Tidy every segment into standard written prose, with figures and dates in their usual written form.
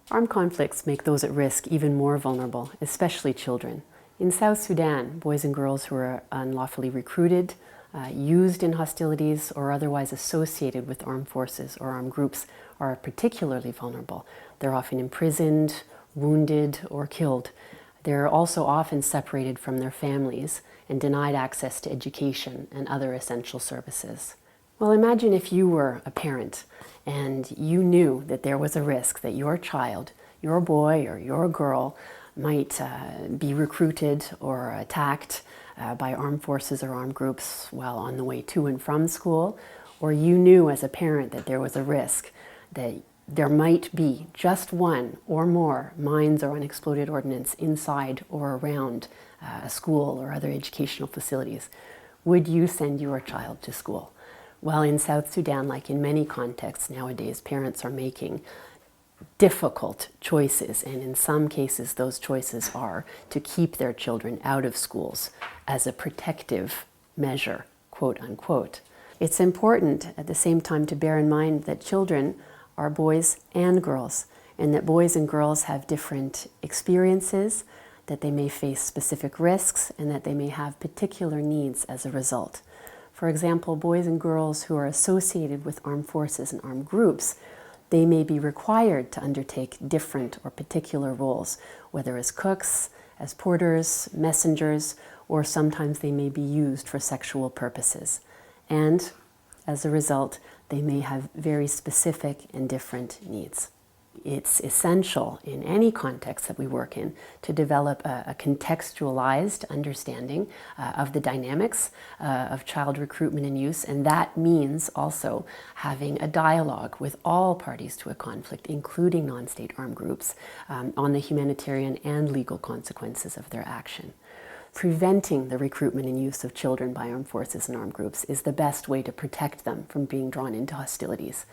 Armed conflicts make those at risk even more vulnerable, especially children. In South Sudan, boys and girls who are unlawfully recruited, used in hostilities, or otherwise associated with armed forces or armed groups are particularly vulnerable. They're often imprisoned, wounded, or killed. They're also often separated from their families and denied access to education and other essential services. Well, imagine if you were a parent and you knew that there was a risk that your child, your boy or your girl, might be recruited or attacked by armed forces or armed groups while on the way to and from school, or you knew as a parent that there was a risk that there might be just one or more mines or unexploded ordnance inside or around a school or other educational facilities. Would you send your child to school? Well, in South Sudan, like in many contexts nowadays, parents are making difficult choices, and in some cases those choices are to keep their children out of schools as a protective measure, quote unquote. It's important at the same time to bear in mind that children are boys and girls, and that boys and girls have different experiences, that they may face specific risks, and that they may have particular needs as a result. For example, boys and girls who are associated with armed forces and armed groups, they may be required to undertake different or particular roles, whether as cooks, as porters, messengers, or sometimes they may be used for sexual purposes. And as a result, they may have very specific and different needs. It's essential in any context that we work in to develop a contextualized understanding of the dynamics of child recruitment and use, and that means also having a dialogue with all parties to a conflict, including non-state armed groups, on the humanitarian and legal consequences of their action. Preventing the recruitment and use of children by armed forces and armed groups is the best way to protect them from being drawn into hostilities.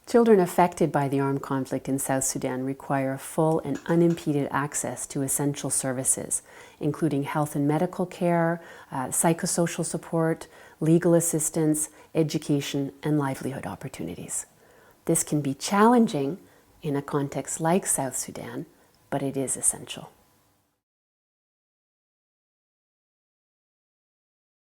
Children affected by the armed conflict in South Sudan require full and unimpeded access to essential services, including health and medical care, psychosocial support, legal assistance, education, and livelihood opportunities. This can be challenging in a context like South Sudan, but it is essential.